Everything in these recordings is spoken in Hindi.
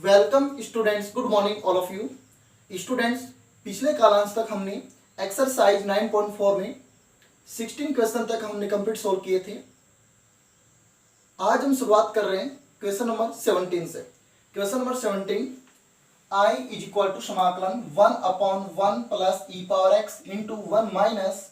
Welcome students, good morning all of you students. पिछले कालांश तक हमने एक्सरसाइज 9.4 में 16 क्वेश्चन तक हमने कंप्लीट सोल्व किए थे। आज हम शुरुआत कर रहे हैं क्वेश्चन नंबर 17 से। Question number 17, I is equal to समाकलन 1/1 plus e power x into 1 minus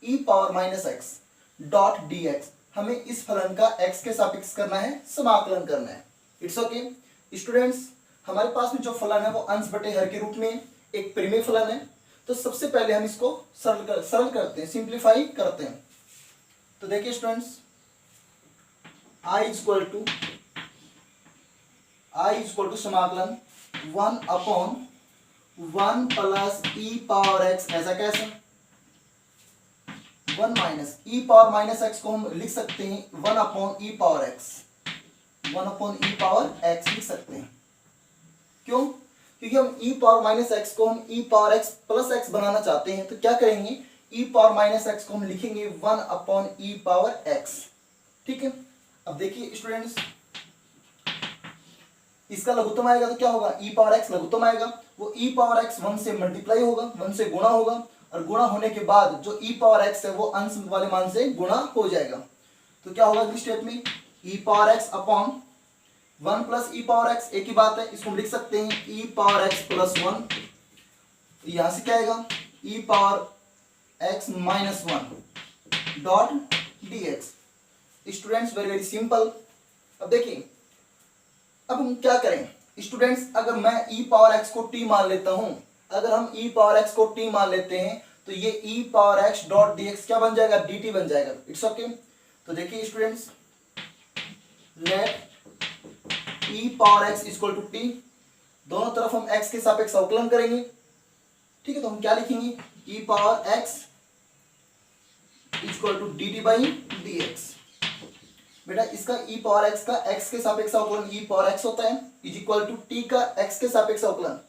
e power minus x dot d x. हमें इस फलन का एक्स के सापेक्ष करना है, समाकलन करना है। इट्स ओके स्टूडेंट्स, हमारे पास में जो फलन है वो अंश बटे हर के रूप में एक परिमेय फलन है। तो सबसे पहले हम इसको सरल करते हैं, सिंप्लीफाई करते हैं। तो देखिए students, i is equal to समाकलन 1/1 प्लस ई पावर एक्स, ऐसा कैसे 1 minus e power minus x को हम लिख सकते हैं 1/e power x, 1/e power x लिख सकते हैं। क्यों? क्योंकि हम e पावर माइनस एक्स को हम e power x plus x बनाना चाहते हैं। तो क्या करेंगे, e पावर माइनस एक्स को हम लिखेंगे 1/e पावर एक्स। ठीक है, अब देखिए स्टूडेंट्स, इसका लघुत्तम आएगा तो क्या होगा, e पावर एक्स लघुत्तम आएगा। वो e पावर एक्स 1 से मल्टीप्लाई होगा, 1 से गुणा होगा, और गुणा होने के बाद जो e पावर एक्स है वो अंश वाले मान से गुणा हो जाएगा। तो क्या होगा अगली स्टेप में, e power x upon 1 plus e power x, एक ही बात है, इसको हम लिख सकते हैं e पावर एक्स प्लस 1। यहां से क्या आएगा, e power x minus 1 dot d x. Students very very simple. अब देखिए, अब हम क्या करें स्टूडेंट्स, अगर मैं e पावर एक्स को t मान लेता हूं, अगर हम e पावर एक्स को t मान लेते हैं तो ये e power x dot d x क्या बन जाएगा, dt बन जाएगा। It's okay. तो देखिए students, let e power x equal to t, दोनों तरफ हम x के सापेक्ष अवकलन करेंगे। ठीक है, तो हम क्या लिखेंगे, e power x equal to dt by d x. बेटा इसका e पावर x का x के सापेक्ष अवकलन e पावर x होता है, इज इक्वल टू t का x के सापेक्ष अवकलन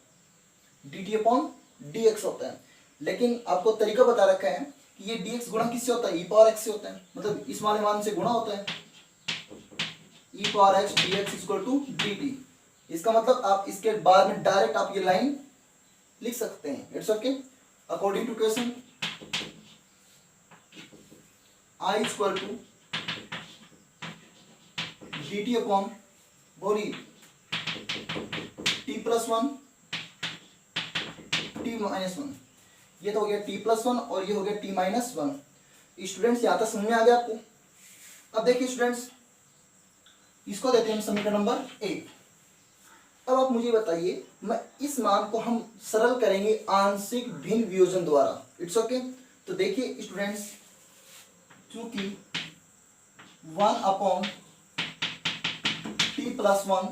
dt अपॉन dx होता है। लेकिन आपको तरीका बता रखा है कि ये dx गुणा किससे होता है, e पावर x से होता है, मतलब इस वाले मान से गुणा होता है। e power x dx equal to dt, इसका मतलब आप इसके बाद में डायरेक्ट आप ये लाइन लिख सकते हैं। It's okay. According to question, i equal to dt upon बोली t प्लस 1 t माइनस 1, ये तो हो गया t प्लस 1 और ये हो गया t माइनस 1। स्टूडेंट्स यहां तक समझ में आ गया आपको। अब देखिए स्टूडेंट्स, इसको देते हैं हम समीकरण नंबर 1। अब आप मुझे बताइए, मैं इस मान को हम सरल करेंगे आंशिक भिन्न वियोजन द्वारा। It's okay. तो देखिए स्टूडेंट्स, चूंकि 1/t plus 1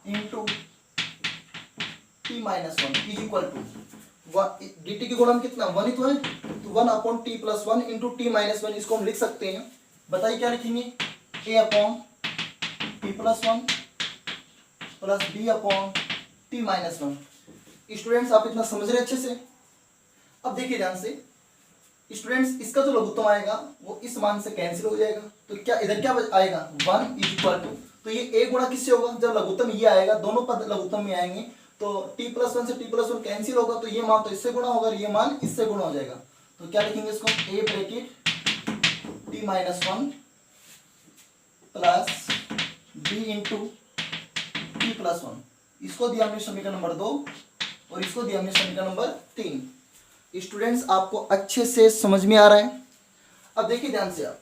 into t minus 1 is equal to dt की गुणन कितना 1 ही तो है, तो 1/t plus 1 into t minus 1, इसको हम लिख सकते हैं। बताइए क्या लिखेंगे, a upon t plus 1 plus b upon t minus 1। Students आप इतना समझ रहे अच्छे से। अब देखिए ध्यान से स्टूडेंट्स, इसका जो लघुत्तम आएगा वो इस मान से कैंसिल हो जाएगा। तो क्या इधर क्या आएगा, 1 इज इक्वल टू, तो ये a गुणा किससे होगा, जब लघुत्तम ये आएगा, दोनों पद लघुत्तम में आएंगे, तो t प्लस 1 से t प्लस 1 कैंसिल होगा, तो ये मान तो इससे गुणा होगा, ये मान इससे गुणा हो जाएगा। तो क्या लिखेंगे इसको, a bracket t minus 1 plus b into T plus 1, इसको दिया हमने समीकरण नंबर 2 और इसको दिया हमने समीकरण नंबर 3। स्टूडेंट्स आपको अच्छे से समझ में आ रहा है। अब देखिए ध्यान से, आप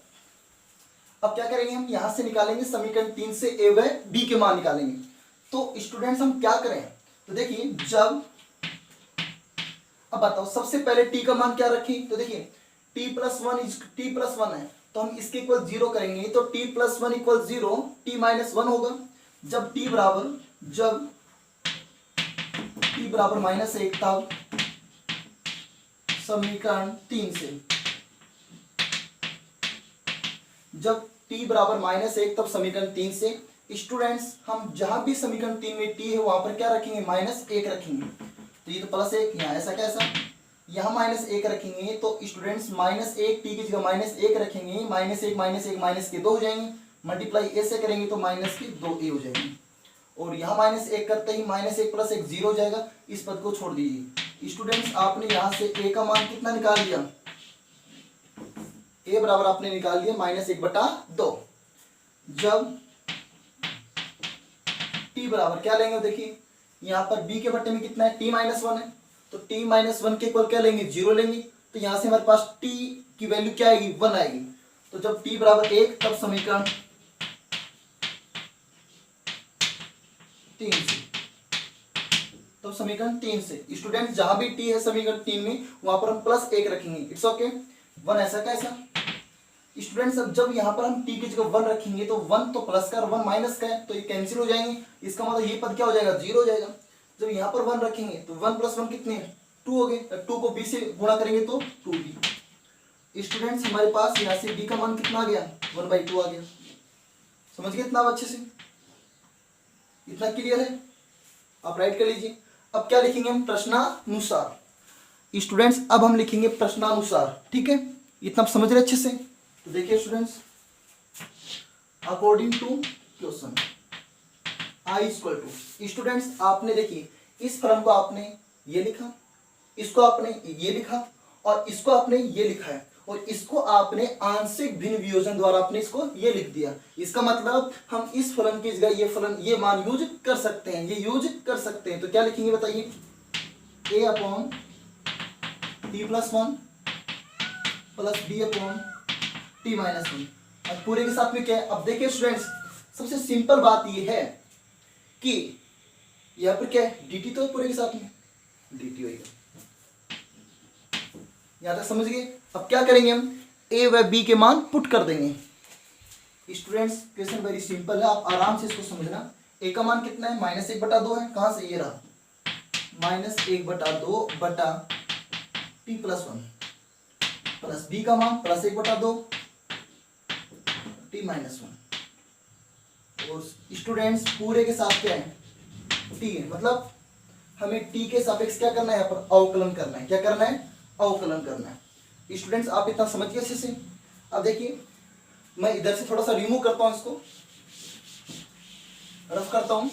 अब क्या करेंगे, हम यहां से निकालेंगे समीकरण 3 से a व b के मान निकालेंगे। तो स्टूडेंट्स हम क्या करें, तो देखिए जब, अब बताओ सबसे पहले t का मान क्या रखें, तो देखिए t प्लस 1 है, तो हम इसके इक्वल 0 करेंगे, तो t plus 1 equal 0, t minus 1 होगा। जब t बराबर माइनस 1, तब समीकरण 3 से, जब t बराबर माइनस 1 तब समीकरण 3 से। स्टूडेंट्स हम जहां भी समीकरण 3 में t है वहां पर क्या रखेंगे, -1 रखेंगे। तो ये तो +1, यहाँ ऐसा कैसा, यहाँ -1 रखेंगे, तो स्टूडेंट्स -1 t की जगह -1 रखेंगे, -1 -1 -2 हो जाएंगे, मल्टीप्लाई a से करेंगे तो -2a हो जाएंगे। और यहाँ माइनस एक करते ही माइनस एक प्लस एक जीरो हो जाएगा, इस पद को छोड़ दीजिए। स्टूडेंट्स आपने यहाँ से ए का मान कितना निकाल लिया, ए बराबर आपने निकाल लिया -1/2। जब टी बराबर क्या लेंगे, देखिए यहाँ पर बी के बट्टे में कितना है, t-1 है, तो t-1 के इक्वल क्या लेंगे, 0 लेंगे। तो यहाँ से हमारे पास t की वैल्यू क्या आएगी, 1 आएगी। तो जब t बराबर 1 तब समीकरण 3 से, तब समीकरण 3 से स्टूडेंट जहां भी t है समीकरण 3 में वहां पर हम +1 रखेंगे। इट्स ओके, 1 ऐसा कैसा स्टूडेंट्स। अब जब यहाँ पर हम t की जगह 1 रखेंगे तो 1 तो प्लस का और 1 माइनस का है, तो ये कैंसिल हो जाएंगे। इसका मतलब ये पद क्या हो जाएगा, 0 हो जाएगा। जब यहाँ पर 1 रखेंगे तो 1 + 1 कितने हैं, 2 हो गए। 2 को b से गुणा करेंगे तो 2b। स्टूडेंट्स हमारे पास यहाँ से b का मान कितना आ गया, 1/2 आ गया। समझ गए इतना अच्छे से, इतना क्लियर है, आप राइट कर लीजिए। अब क्या लिखेंगे हम, प्रश्नानुसार। स्टूडेंट्स अब हम लिखेंगे प्रश्नानुसार, ठीक है, इतना आप समझ रहे अच्छे से। तो देखिए students, according to question I equal to, students आपने देखिए इस फलन को आपने ये लिखा, इसको आपने ये लिखा और इसको आपने ये लिखा है, और इसको आपने आंशिक भिन्न वियोजन द्वारा आपने इसको ये लिख दिया। इसका मतलब हम इस फलन की जगह ये फलन ये मान यूज कर सकते हैं, ये यूज कर सकते हैं। तो क्या लिखेंगे बताइए, a/t+1 प्लस b/t-1। अब पूरे के साथ में क्या है, अब देखिए स्टूडेंट्स सबसे सिंपल बात ये है कि यहाँ पर क्या है, dt तो है पूरे के साथ में, dt होगा। यहां तक समझ गए। अब क्या करेंगे हम, a व b के मान पुट कर देंगे। स्टूडेंट्स क्वेश्चन वेरी सिंपल है, आप आराम से इसको समझना। a का मान कितना है, -1/2 है, कहां से, ये रहा, -1/2/t+1 प्लस b का मान +1/2 t-1। और स्टूडेंट्स पूरे के साथ क्या है, t है, मतलब हमें t के सापेक्ष क्या करना है, यहाँ पर अवकलन करना है। क्या करना है, अवकलन करना है। स्टूडेंट्स आप इतना समझ गए अच्छे से। अब देखिए मैं इधर से थोड़ा सा रिमूव करता हूं, इसको रफ करता हूं।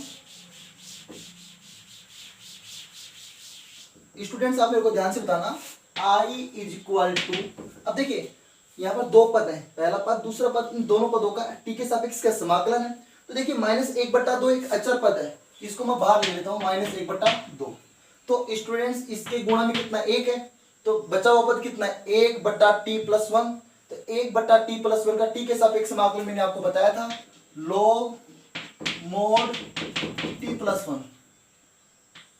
स्टूडेंट्स आप मेरे को ध्यान से बताना, i = अब देखिए यहाँ पर दो पद है, पहला पद दूसरा पद, इन दोनों पदों का t के सापेक्ष का समाकलन है। तो देखिए -1/2 एक अचर पद है, इसको मैं बाहर ले लेता हूँ, -1/2। तो स्टूडेंट्स इसके गुणा में कितना, 1 है, तो बचा हुआ पद कितना है, 1/t+1। तो 1/t+1 का t के सापेक्ष समाकलन मैंने आपको बताया था, log mod t+1।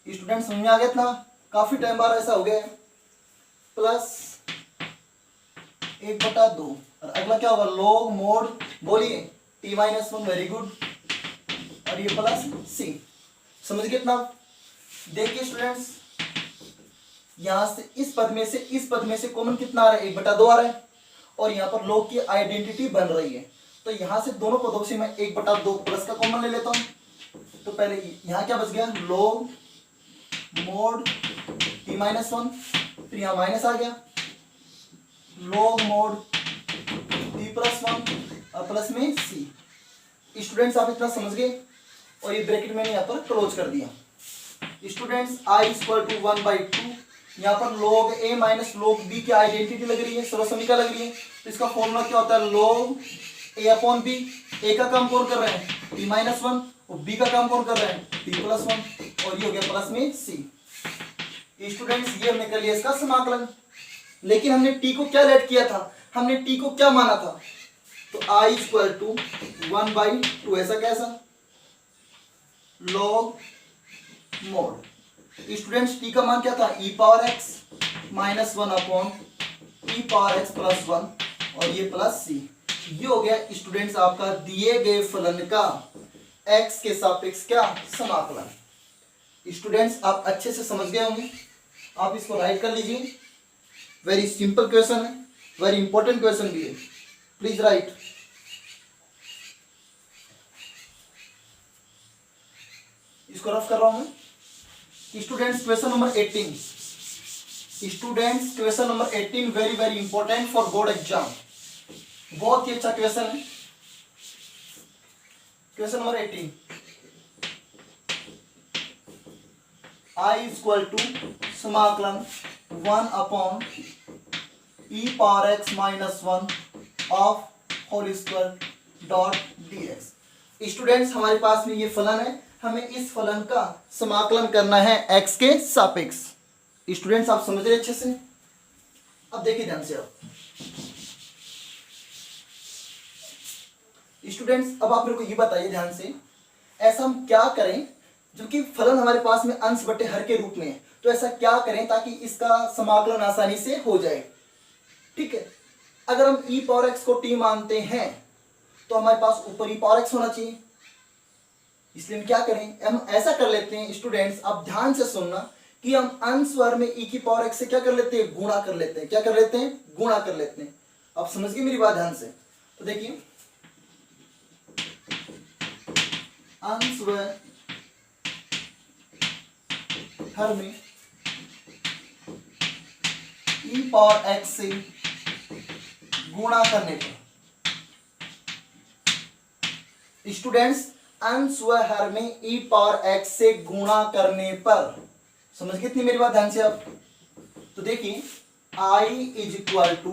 स्टूडेंट्स समझ में आ गया था, काफी टाइम बाद ऐसा हो गया है, प्लस 1/2। और अगला क्या होगा, log mod, बोलिए t-1, वेरी गुड, और ये प्लस c। समझ गए इतना। देखिए स्टूडेंट्स यहां से इस पद में से कॉमन कितना आ रहा है, 1/2 आ रहा है, और यहाँ पर log की आइडेंटिटी बन रही है। तो यहां से दोनों पदों से मैं 1/2 प्लस का कॉमन ले लेता हूं। तो पहले यहाँ क्या बच गया, log mod t-1, फिर यहाँ माइनस आ गया, log mod t+1 और प्लस में c। स्टूडेंट्स आप इतना समझ गए, और ये ब्रैकेट मैंने यहाँ पर क्लोज कर दिया। स्टूडेंट्स i = 1/2, यहाँ पर log a minus log b की आइडेंटिटी लग रही है, सर्वसमीका लग रही है। तो इसका फॉर्मूला क्या होता है, log a/b। a का काम कौन कर रहा है, t-1, और b का काम कौन कर रहा है, t+1, और ये हो गया प्लस में c। स्टूडेंट्स ये हमने कर लिया इसका समाकलन, लेकिन हमने t को क्या लेट किया था, हमने t को क्या माना था, तो i = 1/2, ऐसा कैसा, log mod। स्टूडेंट्स t का मान क्या था, e⁻x -1/e⁻x+1, और ये प्लस c। ये हो गया स्टूडेंट्स आपका दिए गए फलन का x के सापेक्ष क्या समाकलन। स्टूडेंट्स आप अच्छे से समझ गए होंगे, आप इसको राइट कर लीजिए। वेरी सिंपल क्वेश्चन है, वेरी इंपॉर्टेंट क्वेश्चन भी है, प्लीज राइट। इसको रफ कर रहा हूं मैं। Students question number 18, students question number 18 very very important for board exam, बहुत ही अच्छा क्वेश्चन है। Question number 18, I equal to समाकलन 1 upon e power x minus 1 of whole square dot dx। Students हमारे पास में ये फलन है, हमें इस फलन का समाकलन करना है x के सापेक्ष। स्टूडेंट्स आप समझ रहे अच्छे से? अब देखिए ध्यान से। अब स्टूडेंट्स अब आप मेरे को ये बताइए ध्यान से, ऐसा हम क्या करें, जो कि फलन हमारे पास में अंश बटे हर के रूप में है, तो ऐसा क्या करें ताकि इसका समाकलन आसानी से हो जाए। ठीक है, अगर हम e पावर x को t मानते हैं तो हमारे पास ऊपर e पावर x होना चाहिए, इसलिए हम क्या करें, हम ऐसा कर लेते हैं। स्टूडेंट्स आप ध्यान से सुनना कि हम अंश वर्ग में e की पावर x से क्या कर लेते हैं, गुणा कर लेते हैं। क्या कर लेते हैं, गुणा कर लेते हैं। आप समझ गए मेरी बात ध्यान से? तो देखिए अंश व हर में e पावर x से गुणा करने पर, स्टूडेंट्स अंश व हर में e पावर x से गुणा करने पर, समझ गए इतनी मेरी बात ध्यान से आप? तो देखिए i इज इक्वल टू,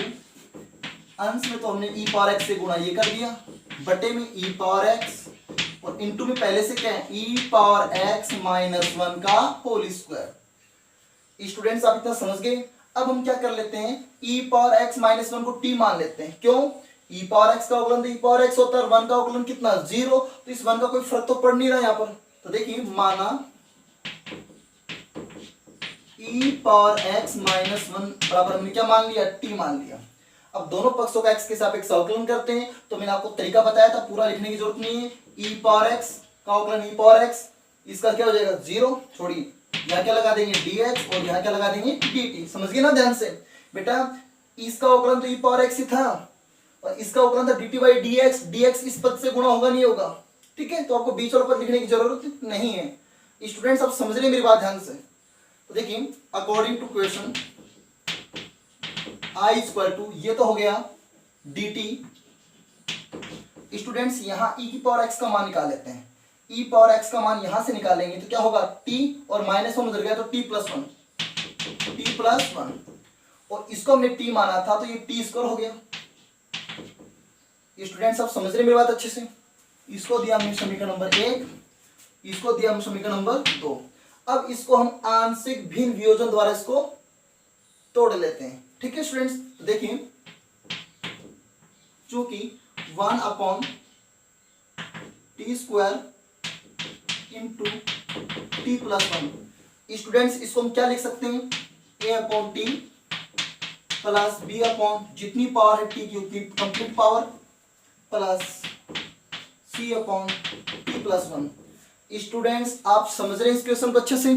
अंश में तो हमने e पावर x से गुणा ये कर दिया, बटे में e पावर x, और इनटू में पहले से क्या है, e पावर x माइनस 1 का होल स्क्वायर। स्टूडेंट्स आप इतना समझ गए? अब हम क्या कर लेते हैं, e पावर x माइनस 1 को t मान लेते हैं। क्यों? e पावर x का अवकलन तो e पावर x होता है, 1 का अवकलन कितना, 0, तो इस 1 का कोई फर्क तो पड़ नहीं रहा यहाँ पर। तो देखिए माना e पावर x माइनस 1 बराबर हमने क्या मान लिया, t मान लिया। अब दोनों पक्षों का x के सापेक्ष अवकलन करते हैं, तो मैंने आपको तरीका बताया था, पूरा लिखने की जरूरत नहीं है। e पावर x का अवकलन e पावर x, इसका क्या हो जाएगा, 0, छोड़िए, यहाँ क्या लगा देंगे dx, और यहाँ क्या लगा देंगे dt। समझ गए ना ध्यान से? बेटा इसका अवकलन तो e पावर x ही था, और इसका अवकलन था dt बाई dx, dx इस पद से गुणा होगा नहीं होगा? ठीक है, तो आपको बीच और पद लिखने की जरूरत नहीं है। स्टूडेंट्स आप समझ रहे हैं मेरी बात ध्यान से? तो देखिए according to question i equal to, ये तो हो गया dt। स्टूडेंट्स यहाँ e की पावर x का मान निकाल लेते हैं। e पावर x का मान यहां से निकालेंगे तो क्या होगा, t, और माइनस 1 उधर गया तो t प्लस 1, t प्लस 1, और इसको हमने t माना था तो ये t स्क्वायर हो गया। स्टूडेंट्स आप समझ रहे मेरी बात अच्छे से? इसको दिया हमने समीकरण नंबर 1, इसको दिया हम समीकरण नंबर 2। अब इसको हम आंशिक भिन्न वियोजन द्वारा इसको तोड़ लेते हैं। ठीक है स्टूडेंट्स, तो देखिए चूंकि 1 upon t square into T plus 1, students इसको हम क्या लिख सकते हैं, a upon T plus b upon जितनी पावर है t की उतनी complete power, plus c upon T plus 1। Students आप समझ रहे हैं इस क्वेश्चन को अच्छे से?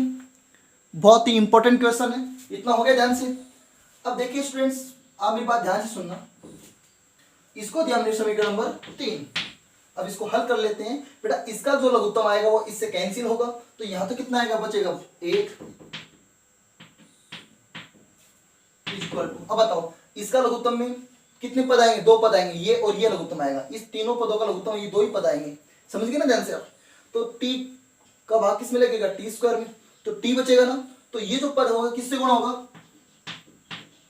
बहुत ही इंपॉर्टेंट क्वेश्चन है। इतना हो गया ध्यान से? अब देखिए स्टूडेंट्स आप मेरी बात ध्यान से सुनना, इसको दिया हमने समीकरण नंबर 3। अब इसको हल कर लेते हैं। बेटा इसका जो लघुत्तम आएगा वो इससे कैंसिल होगा, तो यहां तो कितना आएगा, बचेगा 1 इक्वल टू, अब बताओ इसका लघुत्तम में कितने पद आएंगे, 2 पद आएंगे, ये और ये लघुत्तम आएगा। इस तीनों पदों का लघुत्तम ये 2 ही पद आएंगे। समझ गए ना ध्यान से आप? तो t का भाग किस में लगेगा, t स्क्वायर में, तो t बचेगा ना। तो ये जो पद होगा किससे गुणा होगा,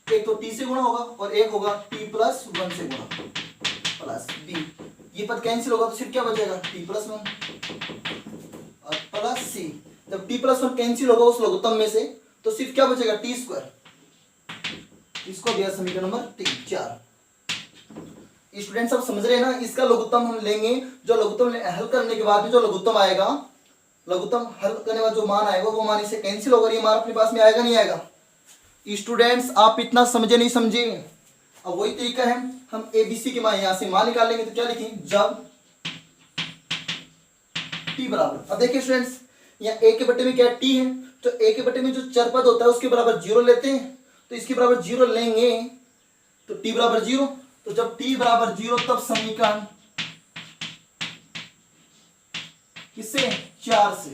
एक तो t से गुणा होगा और एक होगा t प्लस 1 से गुणा, प्लस b, ये पद कैंसिल होगा तो सिर्फ क्या बचेगा, t प्लस 1 और प्लस c। जब t प्लस 1 कैंसिल होगा उस लघुत्तम में से तो सिर्फ क्या बचेगा, t स्क्वायर। इसको दिया समीकरण नंबर 4। स्टूडेंट्स सब समझ रहे हैं ना? इसका लघुत्तम हम लेंगे, जो लघुत्तम हल करने के बाद में जो लघुत्तम आएगा, लघुत्तम हल करने के बाद जो मान आएगा वो मान इससे कैंसिल होगा, ये मान अपने पास में आएगा नहीं आएगा? स्टूडेंट्स आप इतना समझे नहीं समझे? अब वही तरीका है, हम एबीसी के मान यहां से मान निकालेंगे तो क्या लिखेंगे, जब t बराबर, अब देखिए स्टूडेंट्स यहाँ a के बटे में क्या t है, तो a के बटे में जो चर पद होता है उसके बराबर 0 लेते हैं, तो इसके बराबर 0 लेंगे तो t बराबर 0, तो जब t बराबर 0 तब समीकरण किससे, 4 से।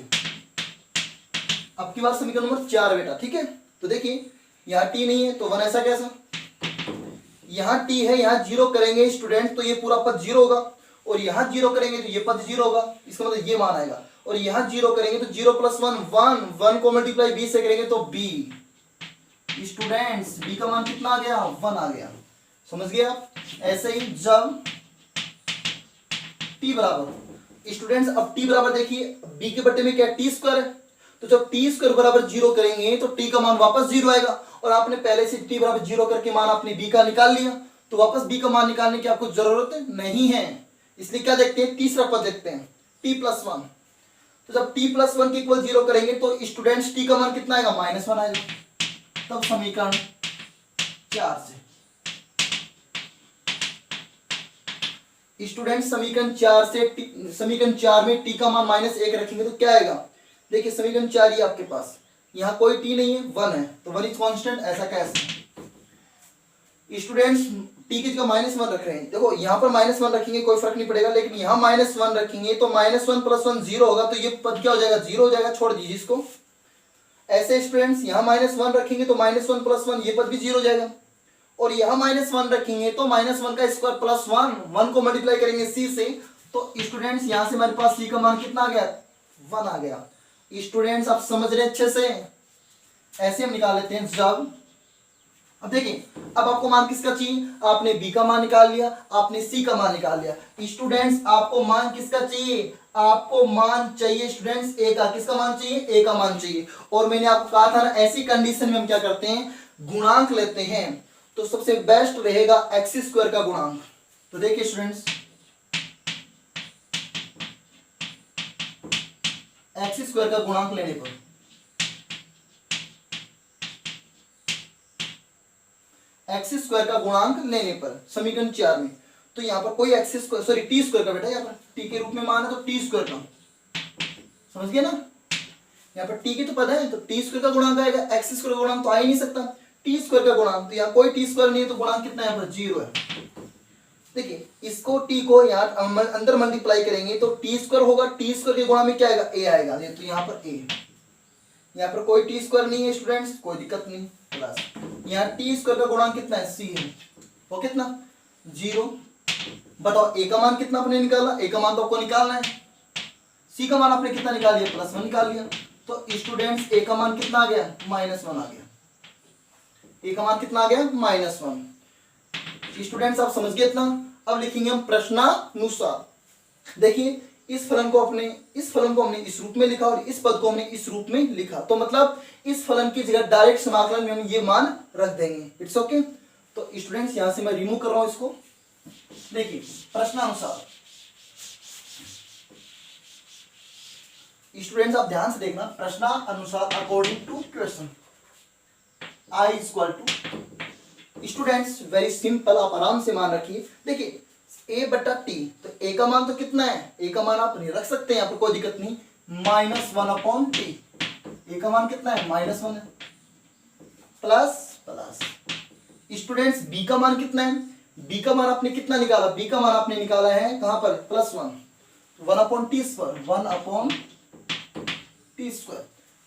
अब की बार समीकरण नंबर 4 बेटा, ठीक है। तो देखिए यहाँ t नहीं है तो 1 ऐसा कैसा, यहाँ t है, यहाँ 0 करेंगे स्टूडेंट तो ये पूरा पद 0 होगा, और यहाँ 0 करेंगे तो ये पद 0 होगा, इसका मतलब ये मान आएगा। और यहाँ 0 करेंगे तो 0 + 1 1, 1 को मल्टीप्लाई b से करेंगे तो b। स्टूडेंट्स b का मान कितना आ गया? 1 आ गया। समझ गए आप? ऐसे ही जब t बराबर, स्टूडेंट्स अब t बराबर देखिए b के बट्टे में क्या t² है, तो जब t² बराबर 0 करेंगे तो t का मान वापस 0 आएगा। और आपने पहले से t बराबर 0 करके मान आपने b का निकाल लिया, तो वापस b का मान निकालने की आपको जरूरत नहीं है। इसलिए क्या देखते हैं? तीसरा पद देखते हैं, t + 1। तो जब t + 1 के इक्वल 0 करेंगे तो स्टूडेंट्स t का मान कितना आएगा? -1 आएगा। तब समीकरण 4 से स्टूडेंट समीकरण 4 से समीकरण 4 में t का मान -1 रखेंगे तो क्या आएगा? देखिए समीकरण 4 ही आपके पास, यहाँ कोई t नहीं है, 1 है, तो 1 इज कांस्टेंट। ऐसा कैसे? स्टूडेंट्स t की जगह -1 रख रहे हैं, देखो यहाँ पर -1 रखेंगे कोई फर्क नहीं पड़ेगा, लेकिन यहाँ -1 रखेंगे तो -1 + 1 0 होगा, तो ये पद क्या हो जाएगा? 0 हो जाएगा, छोड़ दीजिए इसको। ऐसे स्टूडेंट्स यहाँ -1 रखेंगे तो -1 + 1 ये पद भी 0 हो जाएगा। और यहाँ -1 रखेंगे तो -1 का स्क्वायर + 1, 1 को मल्टीप्लाई करेंगे c से, तो स्टूडेंट्स यहाँ से हमारे पास c का मान कितना आ गया? 1 आ गया। स्टूडेंट्स आप समझ रहे अच्छे से? ऐसे हम निकाल लेते हैं जब, अब देखिए अब आपको मान किसका चाहिए? आपने b का मान निकाल लिया, आपने c का मान निकाल लिया। स्टूडेंट्स आपको मान किसका चाहिए? आपको मान चाहिए स्टूडेंट्स a का। किसका मान चाहिए? a का मान चाहिए। और मैंने आपको कहा था ना, ऐसी कंडीशन में हम क्या करते हैं? गुणांक लेते हैं। तो सबसे बेस्ट रहेगा x² का गुणांक। तो देखिए स्टूडेंट्स, x² का गुणांक लेने पर x² का गुणांक लेने पर समीकरण 4 में, तो यहाँ पर कोई x² सॉरी t² का, बेटा यहाँ पर t के रूप में मान है तो t² का, समझ गए ना? यहाँ पर t की तो पता है, तो t² का गुणांक आएगा, x² का गुणांक तो आ ही नहीं सकता। t² का गुणांक, तो यहाँ कोई t² नहीं है, तो गुणांक कितना है? यहाँ पर 0 है। देखिए इसको t को यहाँ अंदर मल्टीप्लाई करेंगे तो t² होगा, t² के गुणा में क्या आएगा? a आएगा। तो यहाँ पर a, यहाँ पर कोई t² नहीं है स्टूडेंट्स, कोई दिक्कत नहीं, प्लस यहाँ t² का गुणांक कितना है? c है, वो कितना? 0। बताओ a का मान कितना आपने निकाला? a का मान तो आपको निकालना है। c का मान आपने कितना निकाल लिया? +1 निकाल लिया। तो स्टूडेंट्स a का मान कितना आ गया? -1 आ गया। a का मान कितना आ गया? -1। स्टूडेंट्स आप समझ गए इतना? अब लिखेंगे हम प्रश्नानुसार। देखिए इस फलन को हमने इस रूप में लिखा और इस पद को हमने इस रूप में लिखा, तो मतलब इस फलन की जगह डायरेक्ट समाकलन में हम ये मान रख देंगे। It's okay. तो स्टूडेंट्स यहां से मैं रिमूव कर रहा हूं इसको। देखिए प्रश्नानुसार, स्टूडेंट्स आप ध्यान से देखना, प्रश्नानुसार according to question I = students very simple, आप आराम से मान रखिए। देखिए a/t, तो a का मान तो कितना है? a का मान आप नहीं रख सकते हैं, यहाँ पर कोई दिक्कत नहीं, -1/t। a का मान कितना है? -1 है। प्लस स्टूडेंट्स b का मान कितना है? b का मान आपने कितना निकाला? b का मान आपने निकाला है कहां पर? +1, 1/t², 1/t²।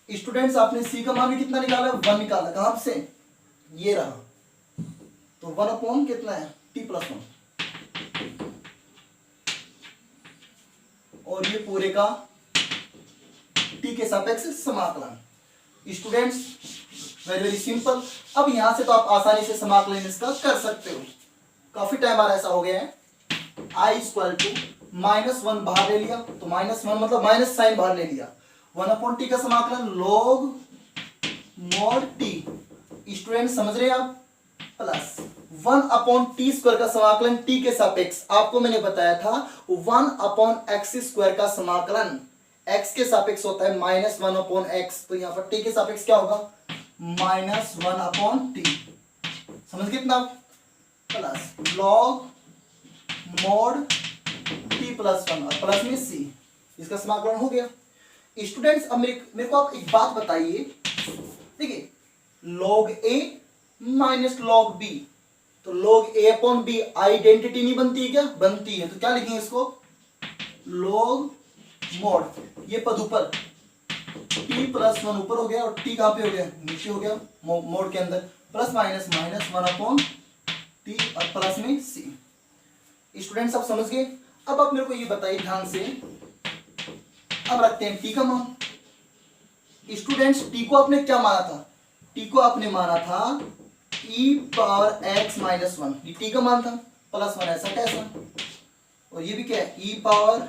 स्टूडेंट्स आपने c का मान भी कितना निकाला? 1 निकाला। कहां से? ये रहा। तो 1/ कितना है? t + 1। और ये पूरे का t के सापेक्ष समाकलन। Students very simple. अब यहां से तो आप आसानी से समाकलन इसका कर सकते हो। काफी टाइम बाद ऐसा हो गया है। I = -1 बाहर ले लिया, तो -1 मतलब माइनस साइन बाहर ले लिया। 1/t का समाकलन log mod t। स्टूडेंट समझ रहे हैं आप? प्लस 1/t² का समाकलन t के सापेक्ष, आपको मैंने बताया था 1/x² का समाकलन x के सापेक्ष होता है -1/x, तो यहाँ पर t के सापेक्ष क्या होगा? -1/t। समझ कितना? प्लस log mod t + 1 और प्लस में c, इसका समाकलन हो गया। स्टूडेंट्स अब मेरे को आप एक बात बताइए, देखिए log a minus log b, तो log a/b आइडेंटिटी नहीं बनती है क्या? बनती है। तो क्या लिखेंगे इसको? log mod, ये पद ऊपर t + 1 ऊपर हो गया और t कहां पे हो गया? नीचे हो गया मोड के अंदर, प्लस माइनस -1/t और प्लस में c। स्टूडेंट्स आप समझ गए? अब आप मेरे को ये बताइए ध्यान से, अब रखते हैं टी का मान। स्टूडेंट्स टी को आपने क्या माना था? टी को आपने माना था e power x minus one, ये टी का मान था, प्लस वन ऐसा कैसा, और ये भी क्या है e power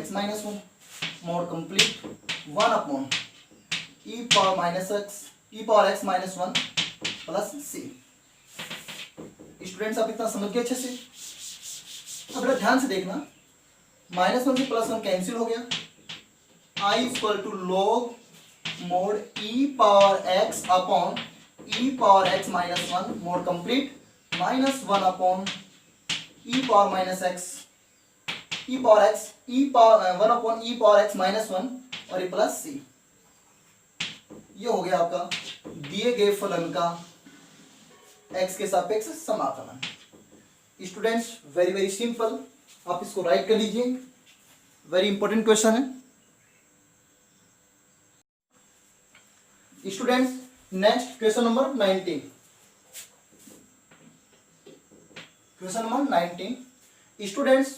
x minus one mod complete one upon e power x minus one plus c. Students आप इतना समझ गए अच्छे से? अब बेटा ध्यान से देखना, माइनस वन से प्लस वन कैंसिल हो गया, I equal to log mod e power x upon e power x minus one mod complete minus one upon e power minus x e power x e power one upon e power x minus one और ये प्लस सी। ये हो गया आपका दिए गए फलन का x के सापेक्ष समाकलन। स्टूडेंट्स वेरी वेरी सिंपल, आप इसको राइट कर लीजिए, वेरी इंपॉर्टेंट क्वेश्चन है। Students next question number 19। Question number 19 students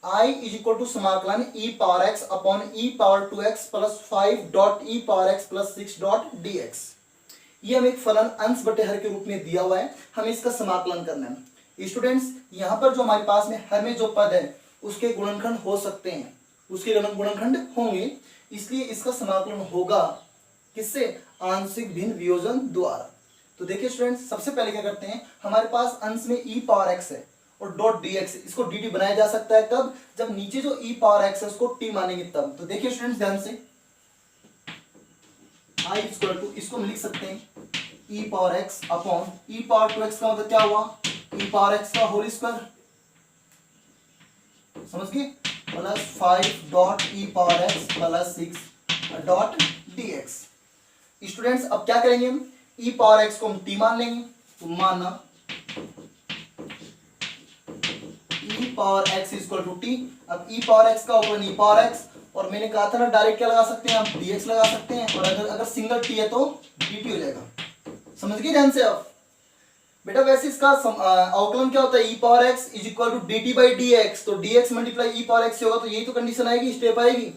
I is equal to समाकलन e power x upon e power 2x plus 5 dot e power x plus 6 dot dx। ये हमें एक फलन अंश बटे हर के रूप में दिया हुआ है, हमें इसका समाकलन करना है। स्टूडेंट्स यहाँ पर जो हमारे पास में हर में जो पद है उसके गुणनखंड हो सकते हैं, उसके गुणनखंड होंगे, इसलिए इसका समाकलन होगा किससे? आंशिक भिन्न वियोजन द्वारा। तो देखिए स्टूडेंट्स सबसे पहले क्या करते हैं, हमारे पास अंश में e पावर x है और डॉट dx, इसको dt बनाया जा सकता है कब? जब नीचे जो e पावर x है उसको t मानेंगे तब। तो देखिए स्टूडेंट्स ध्यान से, i इक्वल टू इसको हम लिख सकते हैं e power x upon e power 2x का मतलब क्या हुआ? e पावर x का होल स्क्वायर, समझ गए, plus 5 dot e power x plus 6 dot dx। Students अब क्या करेंगे हम? e पावर x को हम t मान लेंगे, तो मानना e power x equal to t. अब e पावर x का ऊपर e पावर x, और मैंने कहा था ना डायरेक्ट क्या लगा सकते हैं आप? dx लगा सकते हैं, और अगर सिंगल t है तो dt हो जाएगा। समझ गए ध्यान से आप? बेटा वैसे इसका अवकलन क्या होता है? e power x is equal to dt by dx, तो dx multiply e power x से होगा, तो यही तो कंडीशन आएगी, स्टेप आएगी।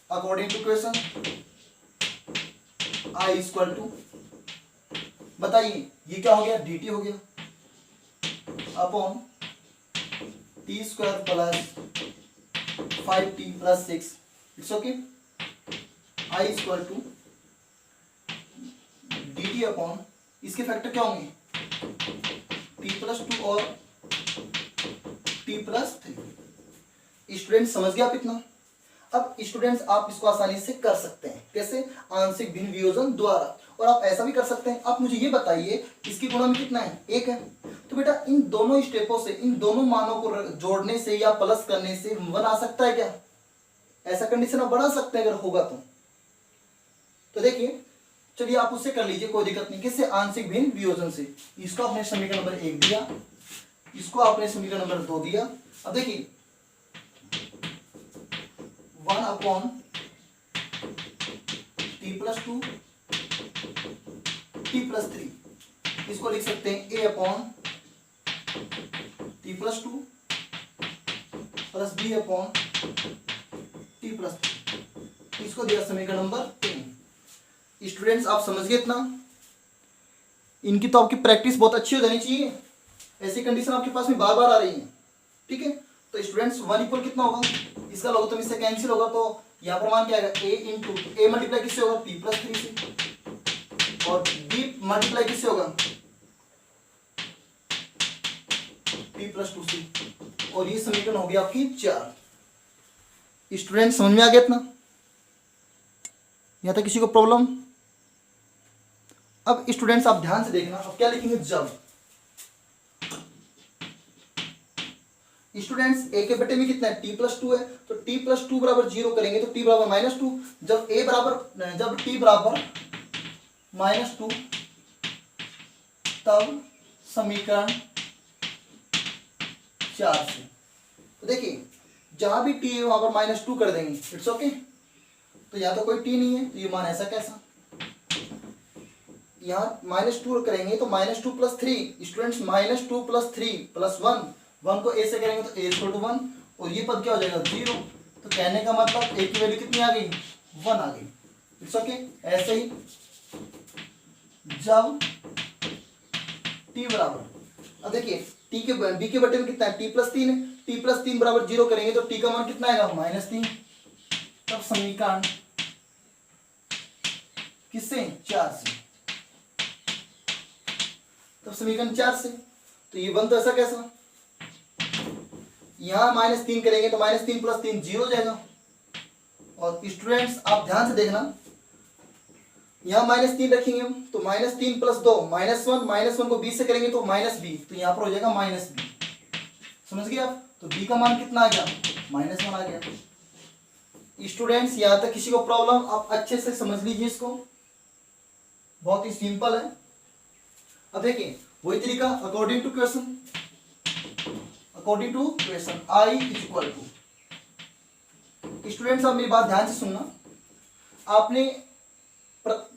According to question i equal to, बताइए ये क्या हो गया? dt हो गया upon t square plus 5t plus 6, it's okay. i equal to dt upon, इसके फैक्टर क्या होंगे? t प्लस 2 और t प्लस 3। स्टूडेंट समझ गए आप इतना? अब स्टूडेंट्स आप इसको आसानी से कर सकते हैं, कैसे? आंशिक भिन्न वियोजन द्वारा। और आप ऐसा भी कर सकते हैं, आप मुझे ये बताइए इसकी गुणा में कितना है? 1 है। तो बेटा इन दोनों स्टेपों से, इन दोनों मानों को जोड़ने से या प्लस करने से 1 आ सकता है क्या? ऐसा कंडीशन आप बढ़ा सकते हैं अगर होगा तो देखिए, चलिए आप उससे कर लीजिए, कोई दिक्कत नहीं। किससे? आंशिक भिन्न वियोजन से। इसको आपने समीकरण नंबर 1 दिया, इसको आपने समीकरण नंबर 2 दिया। अब देखिए 1 upon T plus 2 T plus 3, इसको लिख सकते हैं a upon T plus 2 plus b upon T plus 3, इसको दिया समीकरण नंबर 3। स्टूडेंट्स आप समझ गए इतना? इनकी तो आपकी प्रैक्टिस बहुत अच्छी हो जानी चाहिए, ऐसी कंडीशन आपके पास में बार बार आ रही है, ठीक है। तो स्टूडेंट्स 1 इक्वल कितना होगा? इसका लघुत्तम इससे कैंसिल होगा, तो यहाँ पर मान क्या आएगा? a इंटू ए मल्टीप्लाई किससे होगा? p प्लस 3 से, और b मल्टीप्लाई किससे होगा? p प्लस 2 से, और ये समीकरण हो गया आपकी 4। स्टूडेंट समझ में आ गया इतना? यहाँ तक किसी को प्रॉब्लम? अब स्टूडेंट्स आप ध्यान से देखना, अब क्या लिखेंगे? जब स्टूडेंट्स a के बटे में कितना है? t प्लस 2 है, तो t प्लस 2 बराबर 0 करेंगे तो t बराबर माइनस 2। जब t बराबर माइनस 2, तब समीकरण 4 से, तो देखिए जहां भी t है वहां पर माइनस 2 कर देंगे, इट्स ओके। तो यहाँ तो कोई t नहीं है, तो ये मान ऐसा कैसा? यहाँ माइनस 2 करेंगे तो minus 2 plus 3, students minus 2 plus 3 plus 1 1 को a से करेंगे तो a इक्वल टू 1 और ये पद क्या हो जाएगा 0। तो कहने का मतलब a की वैल्यू कितनी आ गई 1 आ गई। It's okay. ऐसे ही जब t बराबर, अब देखिए t के b के बटे में कितना है t प्लस 3 है, t प्लस 3 बराबर 0 करेंगे तो t का मान कितना आएगा -3। तब समीकरण किससे 4 से, तब समीकरण 4 से। तो ये बन तो ऐसा कैसा, यहां -3 करेंगे तो -3 प्लस 3 0 हो जाएगा। और स्टूडेंट्स आप ध्यान से देखना, यहां -3 रखेंगे हम तो -3 प्लस 2 -1 को b से करेंगे तो -b, तो यहां पर हो जाएगा -b। समझ गए आप। तो b का मान कितना आ गया -1 आ गया। स्टूडेंट्स यहां तक किसी को प्रॉब्लम, आप अच्छे से समझ लीजिए इसको, बहुत ही सिंपल है। अब देखिए वही तरीका according to question I is equal to. Students आप मेरी बात ध्यान से सुनना,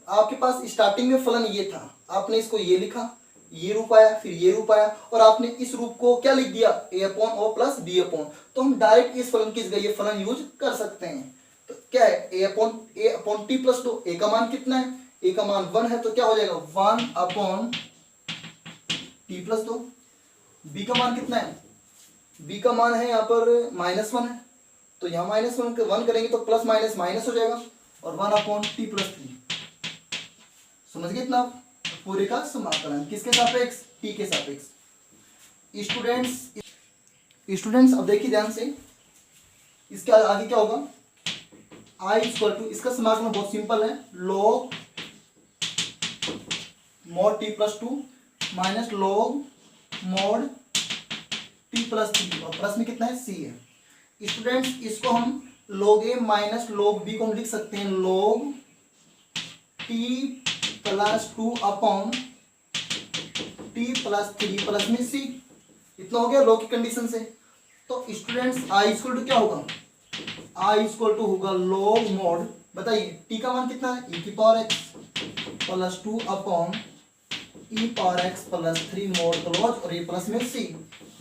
आपके पास स्टार्टिंग में फलन ये था, आपने इसको ये लिखा, ये रूप आया, फिर ये रूप आया और आपने इस रूप को क्या लिख दिया a upon o plus b upon. तो हम डायरेक्ट इस फलन की जगह ये फलन यूज कर सकते हैं। तो क्या है a upon t plus 2, a का मान कितना है, a का मान 1 है तो क्या हो जाएगा 1 अपॉन t प्लस 2। b का मान कितना है, b का मान है यहाँ पर -1 है, तो यहाँ -1 करेंगे तो प्लस माइनस माइनस हो जाएगा और 1 अपॉन t प्लस 3। समझ गए इतना, पूरे का समाकलन किसके सापेक्ष t के सापेक्ष। स्टूडेंट्स अब देखिए ध्यान से, इसके आगे क्या होगा I इक्वल टू, इसका समाकलन बहुत सिंपल है, log mod t plus 2 minus log mod t plus 3 और प्लस में कितना है c है। स्टूडेंट्स इसको हम log a minus log b को हम लिख सकते हैं log t plus 2 upon t plus 3 plus में c। इतना हो गया log की कंडीशन से। तो स्टूडेंट्स I इक्वल टू क्या होगा, I इक्वल टू होगा log mod, बताइए t का मान कितना है e की power x plus 2 upon e power x plus 3 mode close और ये प्लस में c।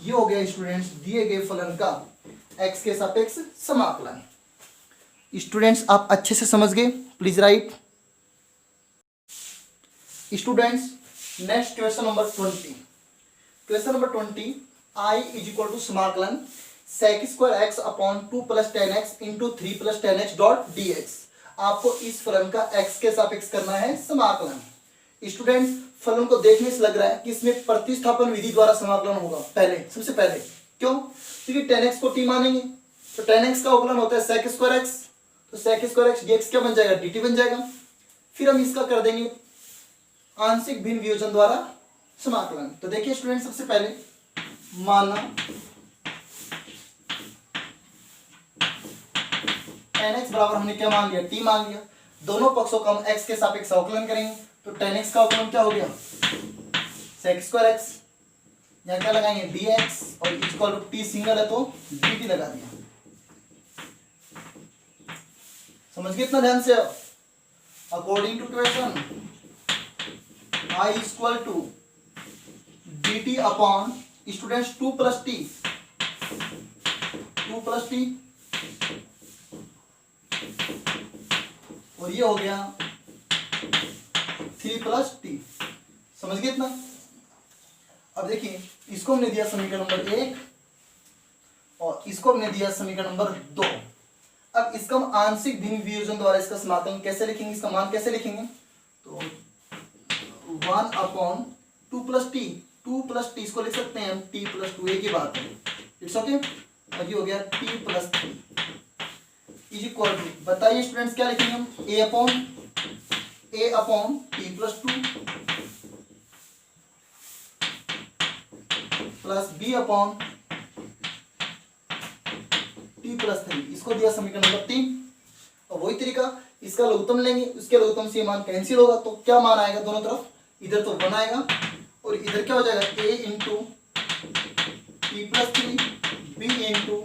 ये हो गया स्टूडेंट्स दिए गए फलन का x के सापेक्ष समाकलन। स्टूडेंट्स आप अच्छे से समझ गए, please write. Students next question number 20। Question number 20, I is equal to समाकलन sec square x upon 2 plus 10x into 3 plus 10x dot dx। आपको इस फलन का x के सापेक्ष करना है समाकलन। स्टूडेंट्स फलन को देखने से लग रहा है कि इसमें प्रतिस्थापन विधि द्वारा समाकलन होगा पहले, सबसे पहले। क्यों, क्योंकि 10x को t मानेंगे तो 10x का अवकलन होता है sec स्क्वायर x, तो sec स्क्वायर x dx क्या बन जाएगा dt बन जाएगा। फिर हम इसका कर देंगे आंशिक भिन्न वियोजन द्वारा समाकलन। तो देखिए स्टूडेंट सबसे पहले माना tan x बराबर हमने क्या मान लिया t मान लिया, दोनों पक्षों का हम x के सापेक्ष अवकलन करेंगे तो tan x का अवकलन क्या हो गया sec स्क्वायर x, यहाँ क्या लगाएंगे dx और इक्वल टू t सिंगल है तो dt लगा दिया। समझ गए इतना ध्यान से। According to question I equal to dt upon students 2 plus t और ये हो गया 3 प्लस t। समझ गए इतना। अब देखिए इसको हमने दिया समीकरण नंबर 1 और इसको हमने दिया समीकरण नंबर 2। अब इसका हम आंशिक भिन्न वियोजन द्वारा इसका समाकलन कैसे लिखेंगे, इसका मान कैसे लिखेंगे, तो 1 अपॉन 2 प्लस टी इसको लिख सकते हैं हम t प्लस 2 एक ही बात है, इट्स ओके। और ये हो गया t plus 3 is equal to, बताइए स्टूडेंट्स क्या लिखेंगे हम a upon t plus 2 plus b upon t plus 3, इसको दिया समीकरण नंबर 3। और वही तरीका इसका लघुत्तम लेंगे, उसके लघुत्तम से मान कैंसिल होगा तो क्या मान आएगा दोनों तरफ, इधर तो 1 आएगा और इधर क्या हो जाएगा a into T plus 3 b into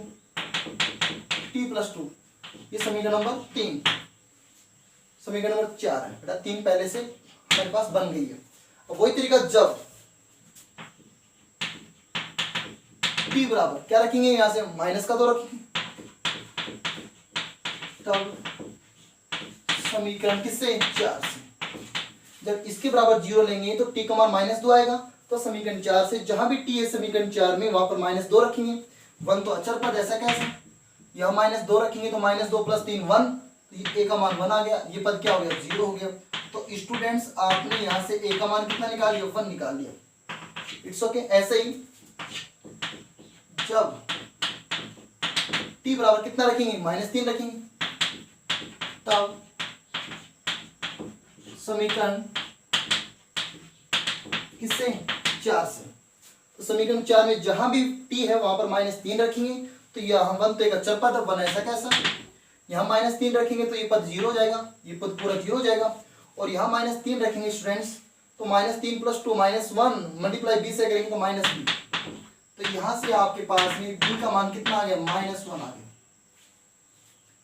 T plus 2। ये समीकरण नंबर 3। समीकरण नंबर 4 है बेटा, 3 पहले से हमारे पास बन गई है। और वही तरीका जब टी बराबर क्या रखेंगे, यहाँ से माइनस का तो रखेंगे, तब समीकरण किससे, 4 से। जब इसके बराबर 0 लेंगे तो टी का मान -2 आएगा, तो समीकरण 4 से जहां भी टी है समीकरण 4 में वहां पर -2 रखेंगे। 1 तो अचर पद, ऐसा कैसे, यह -2 रखेंगे तो -2 + 3 1, तो ये a का मान 1 आ गया, ये पद क्या हो गया, 0 हो गया। तो स्टूडेंट्स आपने यहाँ से a का मान कितना निकाल लिया, 1 निकाल लिया। It's okay. ऐसे ही जब t बराबर कितना रखेंगे, -3 रखेंगे, तब समीकरण किससे, 4 से। तो समीकरण 4 में जहां भी t है वहां पर -3 रखेंगे, तो यह 1 तो एक अचर पद है, 1 ऐसा कैसा, यहाँ -3 रखेंगे तो ये पद 0 हो जाएगा, ये पद पूरा 0 हो जाएगा। और यहाँ -3 रखेंगे स्टूडेंट्स, तो -3 + 2 -1 मल्टीप्लाई b से करेंगे तो -b, तो यहाँ से आपके पास में b का मान कितना आ गया, -1 आ गया।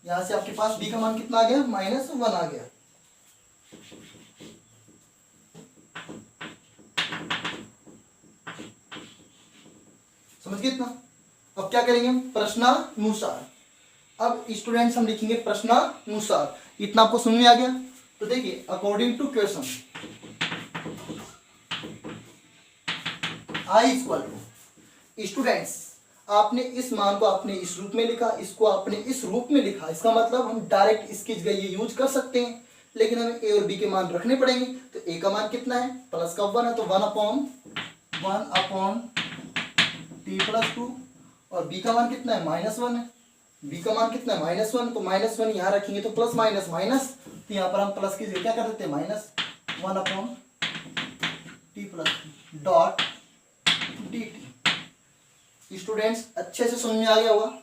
यहाँ से आपके पास b का मान कितना आ गया, -1 आ गया। समझ गए इतना। अब क्या करेंगे, प्रश्नानुसार। अब स्टूडेंट्स हम लिखेंगे प्रश्नानुसार। इतना आपको समझ में आ गया। तो देखिए, according to question I equal to, students आपने इस मान को आपने इस रूप में लिखा, इसको आपने इस रूप में लिखा, इसका मतलब हम डायरेक्ट इसकी जगह ये यूज कर सकते हैं, लेकिन हमें ए और बी के मान रखने पड़ेंगे। तो ए का मान कितना है, प्लस का 1 है, तो 1/1 t + 2, और b का मान कितना है, -1 है, b का मान कितना है, -1, तो -1 यहाँ रखेंगे तो प्लस माइनस माइनस, तो यहाँ पर हम प्लस की जगह क्या कर देते हैं, -1/t + डॉट dt। स्टूडेंट्स अच्छे से समझ में आ गया होगा।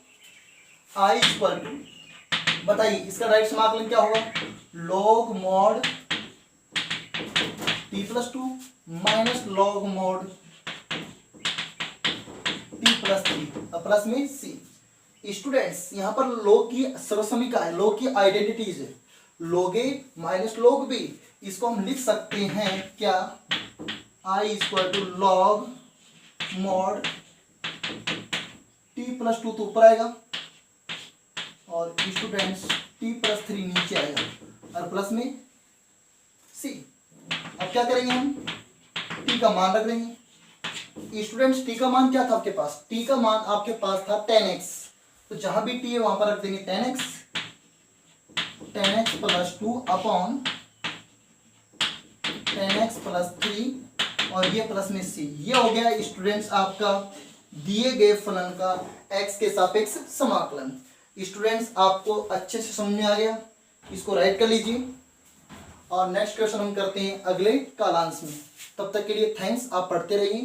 आई इक्वल टू, बताइए इसका राइट समाकलन क्या होगा, log mod t + 2 minus log mod t + 3 और प्लस में c। स्टूडेंट्स यहाँ पर log की सर्वसमीका है, log की आइडेंटिटीज है, log a minus log b। इसको हम लिख सकते हैं क्या, i = log mod t + 2 तो ऊपर आएगा, और स्टूडेंट्स t + 3 नीचे आएगा, और प्लस में c। अब क्या करेंगे हम, t का मान रख देंगे। स्टूडेंट्स t का मान क्या था आपके पास, t का मान आपके पास था 10x, तो जहां भी t है वहां पर रख देंगे 10x + 2 अपॉन 10x + 3, और ये प्लस में c। ये हो गया स्टूडेंट्स आपका दिए गए फलन का x के सापेक्ष समाकलन। स्टूडेंट्स आपको अच्छे से समझ में आ गया, इसको राइट कर लीजिए, और नेक्स्ट क्वेश्चन हम करते हैं अगले कालांश में। तब तक के लिए थैंक्स, आप पढ़ते रहिए।